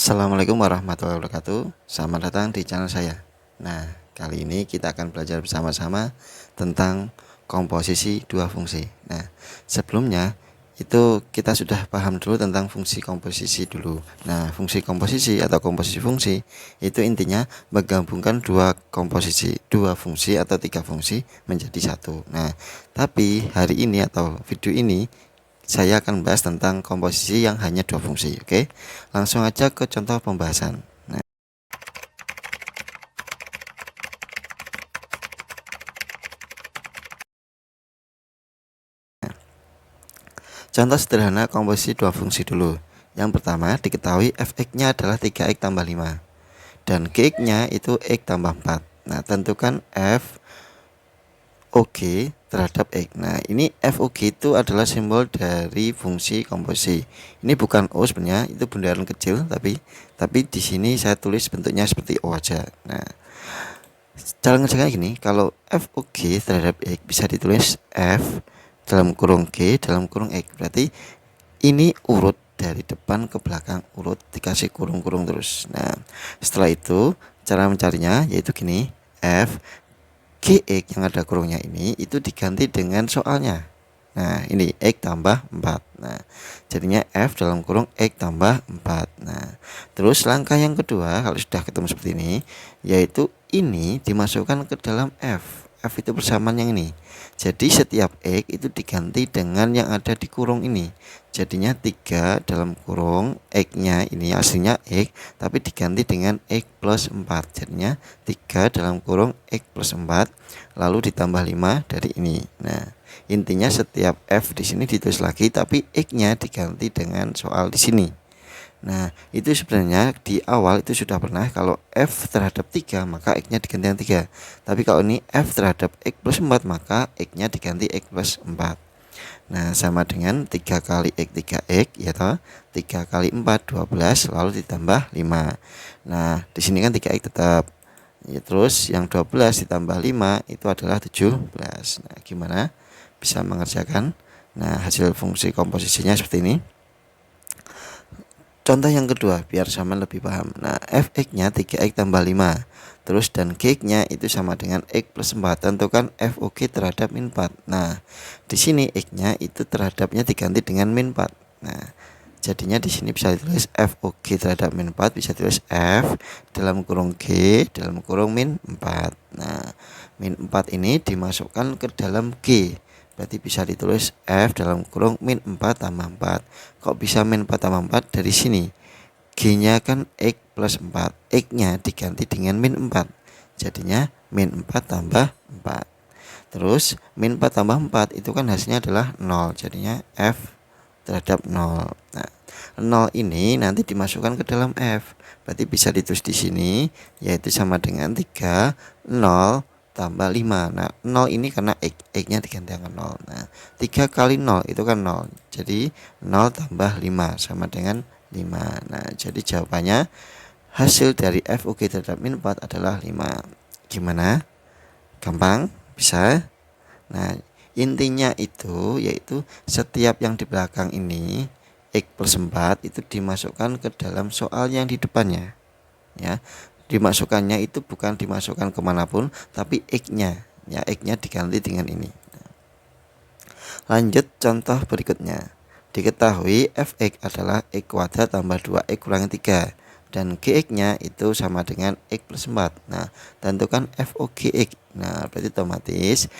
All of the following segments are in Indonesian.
Assalamualaikum warahmatullahi wabarakatuh. Selamat datang di channel saya. Nah, kali ini kita akan belajar bersama-sama tentang komposisi dua fungsi. Nah, sebelumnya itu kita sudah paham dulu tentang fungsi komposisi dulu. Nah, fungsi komposisi atau komposisi fungsi itu intinya menggabungkan dua fungsi atau tiga fungsi menjadi satu. Nah, tapi hari ini atau video ini saya akan membahas tentang komposisi yang hanya dua fungsi. Oke, langsung aja ke contoh pembahasan. Nah, contoh sederhana komposisi dua fungsi dulu. Yang pertama, diketahui f(x)-nya adalah 3x tambah 5 dan g(x)-nya itu x tambah 4. Nah, tentukan f OG terhadap X. Nah, ini FOG itu adalah simbol dari fungsi komposisi. Ini bukan O sebenarnya, itu bundaran kecil, tapi di sini saya tulis bentuknya seperti O aja. Nah, cara ngerjakannya gini, kalau FOG terhadap X bisa ditulis F dalam kurung G dalam kurung X. Berarti ini urut dari depan ke belakang, urut dikasih kurung-kurung terus. Nah, setelah itu cara mencarinya yaitu gini, F Gx yang ada kurungnya ini itu diganti dengan soalnya. Nah, ini X tambah 4. Nah, jadinya F dalam kurung X tambah 4. Nah, terus langkah yang kedua kalau sudah ketemu seperti ini, yaitu ini dimasukkan ke dalam F. F itu bersamaan yang ini. Jadi setiap X itu diganti dengan yang ada di kurung ini. Jadinya 3 dalam kurung X-nya ini aslinya X, tapi diganti dengan X plus 4. Jadinya 3 dalam kurung X plus 4 lalu ditambah 5 dari ini. Nah, intinya setiap F di sini ditulis lagi tapi X-nya diganti dengan soal di sini. Nah, itu sebenarnya di awal itu sudah pernah kalau F terhadap 3 maka X-nya diganti dengan 3. Tapi kalau ini F terhadap X plus 4 maka X-nya diganti X plus 4. Nah, sama dengan 3 kali X 3X ya toh. 3 kali 4 12 lalu ditambah 5. Nah, di sini kan 3X tetap. Ya, terus yang 12 ditambah 5 itu adalah 17. Nah, gimana? Bisa mengerjakan? Nah, hasil fungsi komposisinya seperti ini. Contoh yang kedua biar sama lebih paham. Nah, fx-nya 3x tambah 5. Terus dan g-nya itu sama dengan x plus 4. Tentukan FOG terhadap min 4. Nah, di sini x-nya itu terhadapnya diganti dengan min 4. Nah, jadinya di sini bisa ditulis FOG terhadap min 4 bisa ditulis F dalam kurung G dalam kurung min 4. Nah, min 4 ini dimasukkan ke dalam G. Berarti bisa ditulis F dalam kurung min 4 tambah 4. Kok bisa min 4 tambah 4? Dari sini G-nya kan X plus 4. X-nya diganti dengan min 4. Jadinya min 4 tambah 4. Terus min 4 tambah 4 itu kan hasilnya adalah 0. Jadinya F terhadap 0. Nah, 0 ini nanti dimasukkan ke dalam F. Berarti bisa ditulis di sini yaitu sama dengan 3 0 tambah 5. Nah, 0 ini karena X-nya diganti dengan 0. Nah, 3 kali 0 itu kan 0. Jadi 0 tambah 5 sama dengan 5. Nah, jadi jawabannya hasil dari FOG terhadap min 4 adalah 5. Gimana? Gampang? Bisa? Nah, intinya itu yaitu setiap yang di belakang ini X plus 4 itu dimasukkan ke dalam soal yang di depannya. Ya, dimasukkannya itu bukan dimasukkan kemanapun tapi X-nya ya, X-nya diganti dengan ini. Lanjut contoh berikutnya. Diketahui fx adalah x kuadrat tambah 2x kurangi 3 dan gx-nya itu sama dengan x plus 4. Nah, tentukan FOGx. Nah, berarti otomatis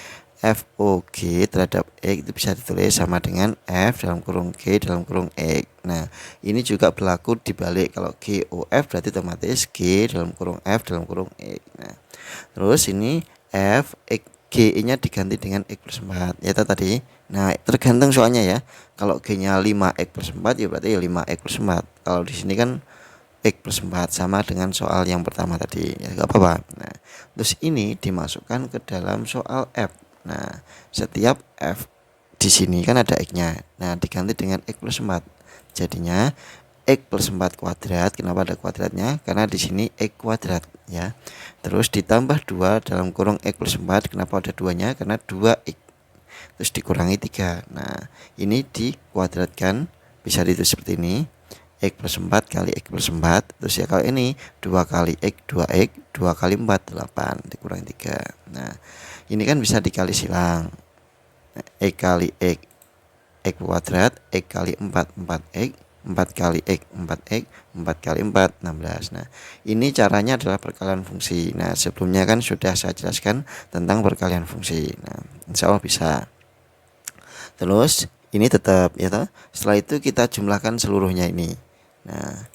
FOG terhadap X itu bisa ditulis sama dengan F dalam kurung G dalam kurung X. Nah, ini juga berlaku dibalik. Kalau GOF berarti otomatis G dalam kurung F dalam kurung X. Nah, terus ini F X G-nya diganti dengan X plus 4 ya tadi. Nah, tergantung soalnya ya. Kalau G-nya 5X plus 4 ya berarti 5X plus 4. Kalau di sini kan X plus 4 sama dengan soal yang pertama tadi ya, gak apa-apa. Nah, terus ini dimasukkan ke dalam soal F. Nah, setiap F di sini kan ada X-nya. Nah, diganti dengan X plus 4. Jadinya X plus 4 kuadrat. Kenapa ada kuadratnya? Karena di sini X kuadrat ya. Terus ditambah 2 dalam kurung X plus 4. Kenapa ada 2-nya? Karena 2X. Terus dikurangi 3. Nah, ini dikuadratkan bisa ditulis seperti ini. X plus 4 kali X plus 4. Terus ya kalau ini 2 kali X 2X, 2 kali 4 8 dikurangi 3. Nah ini kan bisa dikali silang. X kali X kuadrat, X kali 4 4X, 4 kali X 4X, 4 kali 4 16. Nah ini caranya adalah perkalian fungsi. Nah sebelumnya kan sudah saya jelaskan tentang perkalian fungsi. Nah insya Allah bisa. Terus ini tetap ya toh. Setelah itu kita jumlahkan seluruhnya ini. Nah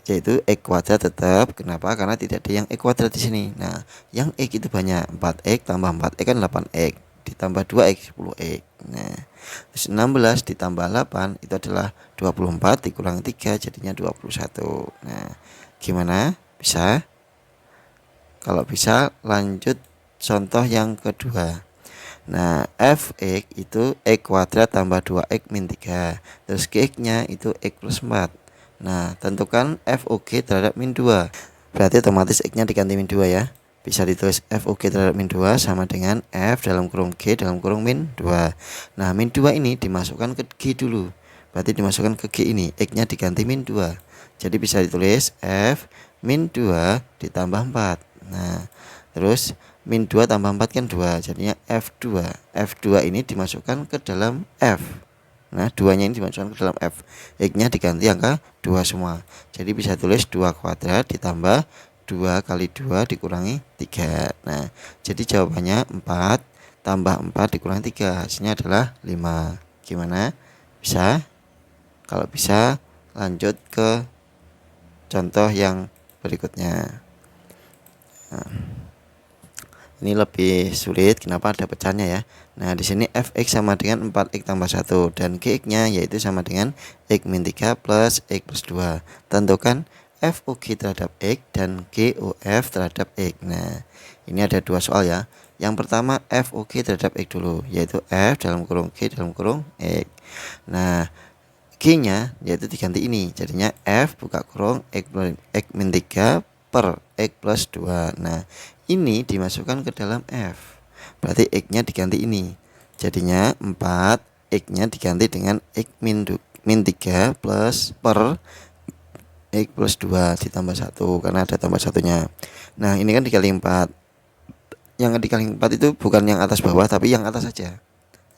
yaitu X kuadrat tetap. Kenapa? Karena tidak ada yang X kuadrat di sini. Nah yang X itu banyak, 4X tambah 4X kan 8X, ditambah 2X 10X. Nah terus 16 ditambah 8 itu adalah 24 dikurangi 3 jadinya 21. Nah gimana? Bisa? Kalau bisa lanjut contoh yang kedua. Nah fx itu X kuadrat tambah 2X min 3. Terus Gx nya itu X plus 4. Nah tentukan FOG terhadap min 2. Berarti otomatis X nya diganti min 2 ya. Bisa ditulis FOG terhadap min 2 sama dengan F dalam kurung G dalam kurung min 2. Nah min 2 ini dimasukkan ke G dulu. Berarti dimasukkan ke G ini, X nya diganti min 2. Jadi bisa ditulis F min 2 ditambah 4. Nah terus min 2 tambah 4 kan 2, jadinya F2. F2 ini dimasukkan ke dalam F. Nah 2 nya ini dimasukkan ke dalam F. X nya diganti angka 2 semua. Jadi bisa tulis 2 kuadrat ditambah 2 kali 2 dikurangi 3. Nah jadi jawabannya 4 tambah 4 dikurangi 3, hasilnya adalah 5. Gimana? Bisa? Kalau bisa lanjut ke contoh yang berikutnya. Nah, ini lebih sulit, kenapa? Ada pecahnya ya. Nah di sini fx sama dengan 4x tambah 1 dan gx nya yaitu sama dengan x min 3 plus x plus 2. Tentukan FOG terhadap x dan GOF terhadap x. Nah ini ada dua soal ya. Yang pertama FOG terhadap x dulu, yaitu f dalam kurung g dalam kurung x. Nah G nya yaitu diganti ini, jadinya F buka kurung X min 3 per X plus 2. Nah ini dimasukkan ke dalam F, berarti X nya diganti ini, jadinya 4, X nya diganti dengan X min 3 plus per X plus 2 ditambah 1 karena ada tambah satunya. Nah ini kan dikali 4, yang dikali 4 itu bukan yang atas bawah tapi yang atas saja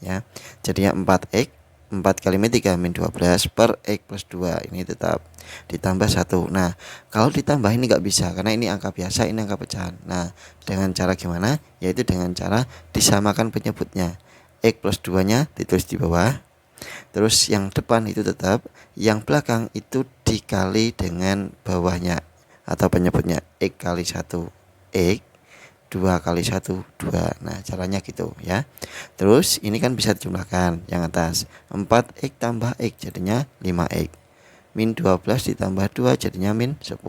ya, jadinya 4x 4 kali min 3 min 12 per X plus 2 ini tetap ditambah 1. Nah kalau ditambah ini nggak bisa karena ini angka biasa, ini angka pecahan. Nah dengan cara gimana? Yaitu dengan cara disamakan penyebutnya. X plus 2 nya ditulis di bawah, terus yang depan itu tetap, yang belakang itu dikali dengan bawahnya atau penyebutnya. X kali 1 X, 2 kali 1 2. Nah caranya gitu ya. Terus ini kan bisa dijumlahkan yang atas, 4x tambah x jadinya 5x, min 12 ditambah 2 jadinya min 10.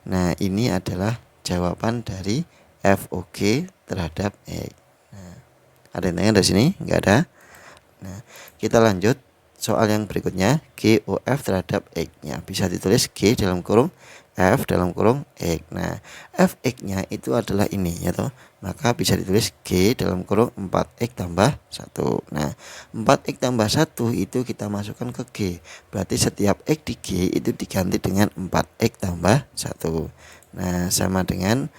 Nah ini adalah jawaban dari FOG terhadap x. Nah, ada yang tanya dari sini? Enggak ada. Nah kita lanjut soal yang berikutnya, GOF terhadap x nya bisa ditulis G dalam kurung F dalam kurung X. Nah Fx nya itu adalah ini ya toh, maka bisa ditulis G dalam kurung 4x tambah 1. Nah 4x tambah 1 itu kita masukkan ke G, berarti setiap X di G itu diganti dengan 4x tambah 1. Nah sama dengan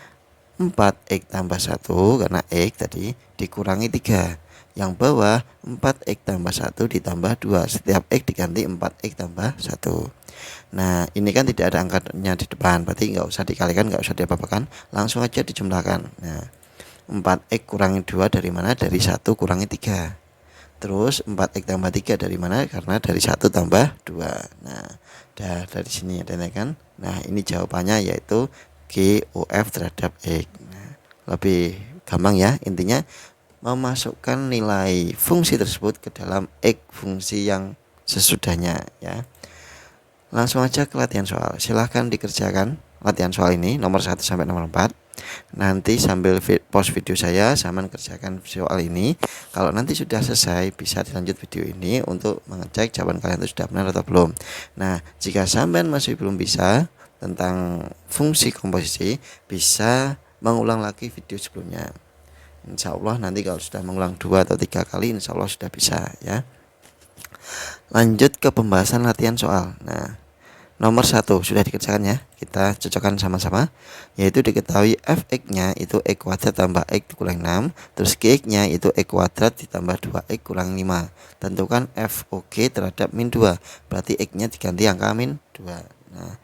4x tambah 1 karena X tadi dikurangi 3. Yang bawah 4x tambah 1 ditambah 2. Setiap X diganti 4x tambah 1. Nah ini kan tidak ada angkanya di depan, berarti nggak usah dikalikan, nggak usah diapa-apakan, langsung aja dijumlahkan. Nah 4x kurangi 2 dari mana? Dari 1 kurangi 3. Terus 4x tambah 3 dari mana? Karena dari 1 tambah 2. Nah dari sini ada kan. Nah ini jawabannya yaitu GOF terhadap X. Nah, lebih gampang ya, intinya memasukkan nilai fungsi tersebut ke dalam X fungsi yang sesudahnya ya. Langsung aja ke latihan soal. Silahkan dikerjakan latihan soal ini nomor 1 sampai nomor 4. Nanti sambil pause video saya sama kerjakan soal ini. Kalau nanti sudah selesai bisa dilanjut video ini untuk mengecek jawaban kalian itu sudah benar atau belum. Nah jika sampean masih belum bisa tentang fungsi komposisi, bisa mengulang lagi video sebelumnya. Insya Allah nanti kalau sudah mengulang 2 atau 3 kali insya Allah sudah bisa ya. Lanjut ke pembahasan latihan soal. Nah, nomor 1 sudah dikerjakan ya. Kita cocokkan sama-sama. Yaitu diketahui f(x)-nya itu x kuadrat tambah x kurang 6. Terus g(x)-nya itu x kuadrat ditambah 2x kurang 5. Tentukan f(OK) terhadap min 2. Berarti x-nya diganti angka min 2. Nah,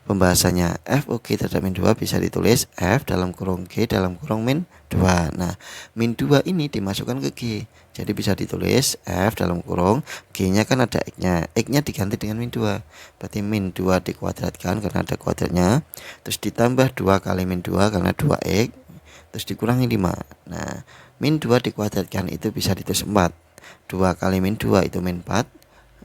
pembahasannya f(OK) terhadap min 2 bisa ditulis f dalam kurung g dalam kurung min 2. Nah, min 2 ini dimasukkan ke g. Jadi bisa ditulis f dalam kurung g-nya kan ada x-nya. X-nya diganti dengan min 2. Berarti min 2 dikuadratkan karena ada kuadratnya. Terus ditambah 2 kali min 2 karena 2x. Terus dikurangi 5. Nah, min 2 dikuadratkan itu bisa ditulis 4. 2 kali min 2 itu min 4.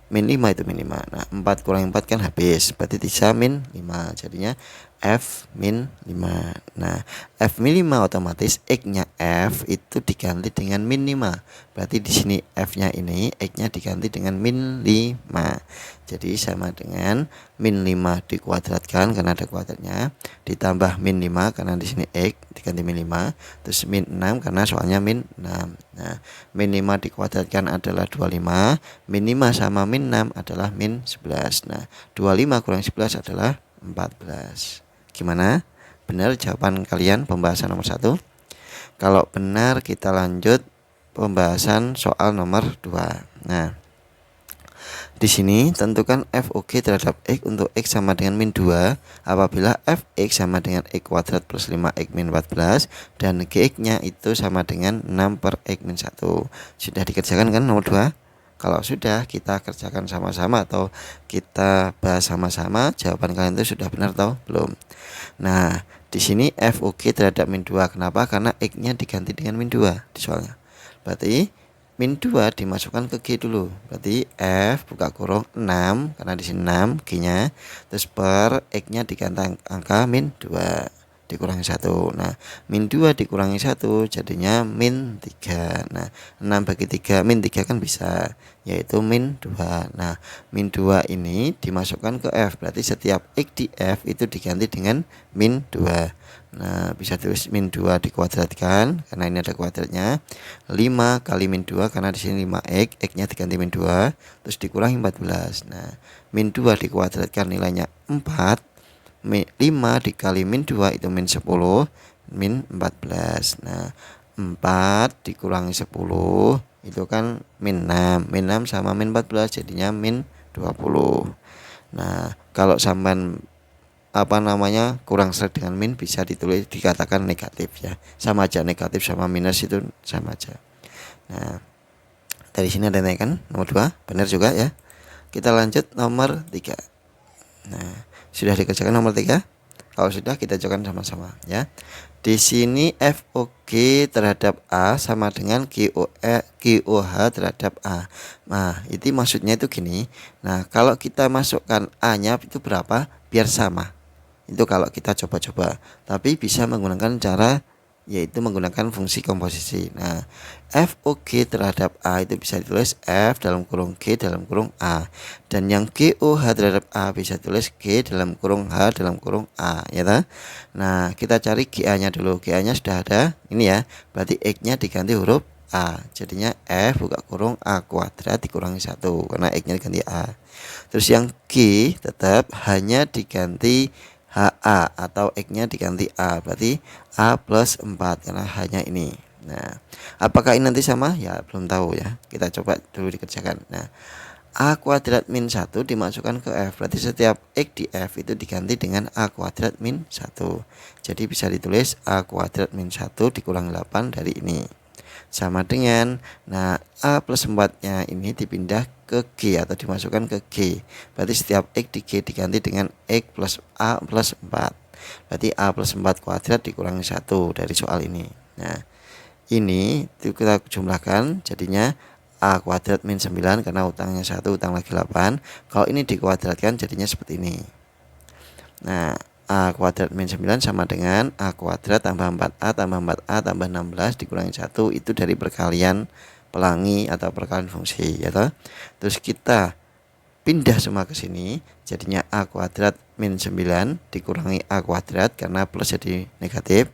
Min 5 itu min 5. Nah, 4 kurang 4 kan habis. Berarti bisa min 5. Jadinya F min 5. Nah, F min 5 otomatis X-nya F itu diganti dengan min 5. Berarti di sini F-nya ini X-nya diganti dengan min 5. Jadi sama dengan min 5 dikuadratkan karena ada kuadratnya, ditambah min 5 karena di sini X diganti min 5, terus min 6 karena soalnya min 6. Nah, min 5 dikuadratkan adalah 25, min 5 sama min 6 adalah min 11. Nah, 25 kurang 11 adalah 14. Gimana? Benar jawaban kalian pembahasan nomor 1? Kalau benar kita lanjut pembahasan soal nomor 2. Nah, di sini tentukan f(OK) terhadap x untuk x sama dengan min 2 apabila f(x) sama dengan x kuadrat plus 5x min 14 dan gx-nya itu sama dengan 6 per x min 1. Sudah dikerjakan kan nomor 2? Kalau sudah, kita kerjakan sama-sama atau kita bahas sama-sama. Jawaban kalian itu sudah benar atau belum? Nah, di sini f(OK) terhadap min 2. Kenapa? Karena x-nya diganti dengan min 2 di soalnya. Berarti min 2 dimasukkan ke G dulu. Berarti F buka kurung 6 karena di sini 6 G-nya. Terus per X-nya diganti angka min 2 dikurangi 1. Nah, min 2 dikurangi 1 jadinya min 3. Nah, 6 bagi 3 min 3 kan bisa, yaitu min 2. Nah, min 2 ini dimasukkan ke F. Berarti setiap X di F itu diganti dengan min 2. Nah, bisa tulis min 2 dikuadratkan karena ini ada kuadratnya. 5 kali min 2 karena di sini 5x, x-nya diganti min 2, terus dikurangi 14. Nah, min 2 dikuadratkan nilainya 4. 5 dikali min 2 itu min 10, min 14. Nah, 4 dikurangi 10 itu kan min 6. Min 6 sama min 14 jadinya min 20. Nah, kalau sampean kurang seret dengan min bisa ditulis dikatakan negatif ya, sama aja, negatif sama minus itu sama aja. Nah, dari sini ada naik kan nomor 2 benar juga ya. Kita lanjut nomor 3. Nah, sudah dikerjakan nomor 3? Kalau sudah kita cobakan sama-sama ya. Di sini f(OK) terhadap A sama dengan GOH terhadap A. Nah, itu maksudnya itu gini. Nah, kalau kita masukkan A-nya itu berapa biar sama. Itu kalau kita coba-coba, tapi bisa menggunakan cara yaitu menggunakan fungsi komposisi. Nah, f(OK) terhadap A itu bisa ditulis F dalam kurung G dalam kurung A, dan yang GOH terhadap A bisa ditulis G dalam kurung H dalam kurung A ya toh? Nah, kita cari GA-nya dulu. GA-nya sudah ada ini ya, berarti X-nya diganti huruf A, jadinya F buka kurung A kuadrat dikurangi 1 karena X-nya diganti A. Terus yang G tetap hanya diganti HA atau X-nya diganti A, berarti A plus 4 karena hanya ini. Nah, apakah ini nanti sama? Ya belum tahu ya, kita coba dulu dikerjakan. Nah, A kuadrat min 1 dimasukkan ke F, berarti setiap X di F itu diganti dengan A kuadrat min 1. Jadi bisa ditulis A kuadrat min 1 dikurangi 8 dari ini. Sama dengan, nah A plus 4-nya ini dipindah ke G atau dimasukkan ke G. Berarti setiap X di G diganti dengan X plus A plus 4. Berarti A plus 4 kuadrat dikurangi 1 dari soal ini. Nah, ini kita jumlahkan jadinya A kuadrat min 9 karena utangnya 1, utang lagi 8. Kalau ini dikuadratkan jadinya seperti ini. Nah, A kuadrat min 9 sama dengan A kuadrat tambah 4A tambah 4A tambah 16 dikurangi 1 itu dari perkalian pelangi atau perkalian fungsi ya toh. Terus kita pindah semua ke sini jadinya A kuadrat min 9 dikurangi A kuadrat karena plus jadi negatif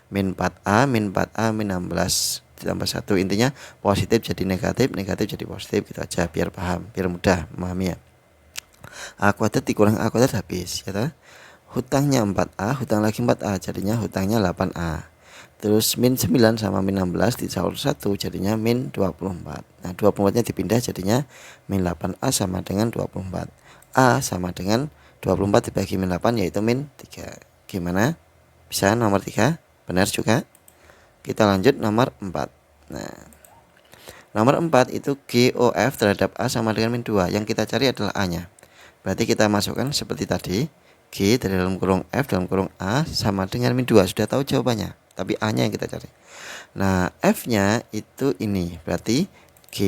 min 4A min 4A min 16 ditambah 1. Intinya positif jadi negatif, negatif jadi positif, gitu aja biar paham, biar mudah memahami ya. A kuadrat dikurang A kuadrat habis ya toh. Hutangnya 4A, hutang lagi 4A, jadinya hutangnya 8A. Terus min 9 sama min 16 dicampur 1 jadinya min 24. Nah 24 nya dipindah jadinya min 8A sama dengan 24. A sama dengan 24 dibagi min 8 yaitu min 3. Gimana? Bisa nomor 3? Benar juga. Kita lanjut nomor 4. Nah nomor 4 itu GOF terhadap A sama dengan min 2. Yang kita cari adalah A nya. Berarti kita masukkan seperti tadi, G dari dalam kurung F dalam kurung A sama dengan min 2. Sudah tahu jawabannya, tapi A nya yang kita cari. Nah F nya itu ini, berarti G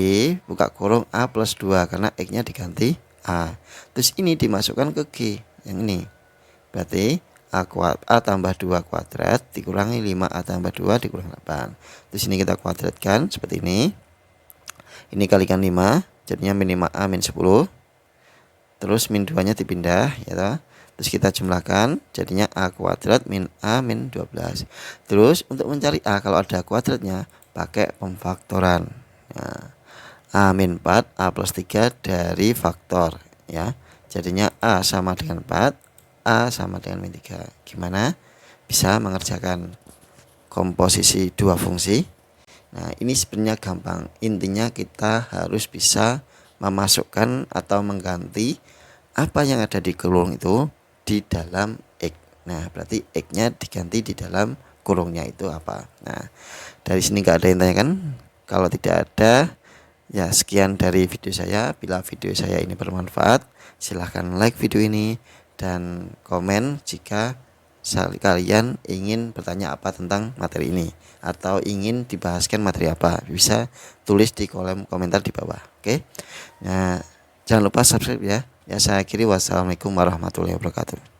buka kurung A plus 2 karena X nya diganti A. Terus ini dimasukkan ke G yang ini, berarti A tambah 2 kuadrat dikurangi 5A tambah 2 dikurangi 8. Terus ini kita kuadratkan seperti ini. Ini kalikan 5 jadinya min 5A min 10. Terus min 2 nya dipindah ya toh. Terus kita jumlahkan jadinya A kuadrat min A min 12. Terus untuk mencari A kalau ada kuadratnya pakai pemfaktoran ya. A min 4 A plus 3 dari faktor ya. Jadinya A sama dengan 4, A sama dengan min 3. Gimana? Bisa mengerjakan komposisi dua fungsi? Nah ini sebenarnya gampang. Intinya kita harus bisa memasukkan atau mengganti apa yang ada di kurung itu di dalam X. Nah berarti X nya diganti di dalam kurungnya itu apa. Nah dari sini gak ada yang tanyakan. Kalau tidak ada, ya sekian dari video saya. Bila video saya ini bermanfaat, silahkan like video ini dan komen jika kalian ingin bertanya apa tentang materi ini atau ingin dibahaskan materi apa, bisa tulis di kolom komentar di bawah. Oke. Nah jangan lupa subscribe ya. Ya saya akhiri, wassalamualaikum warahmatullahi wabarakatuh.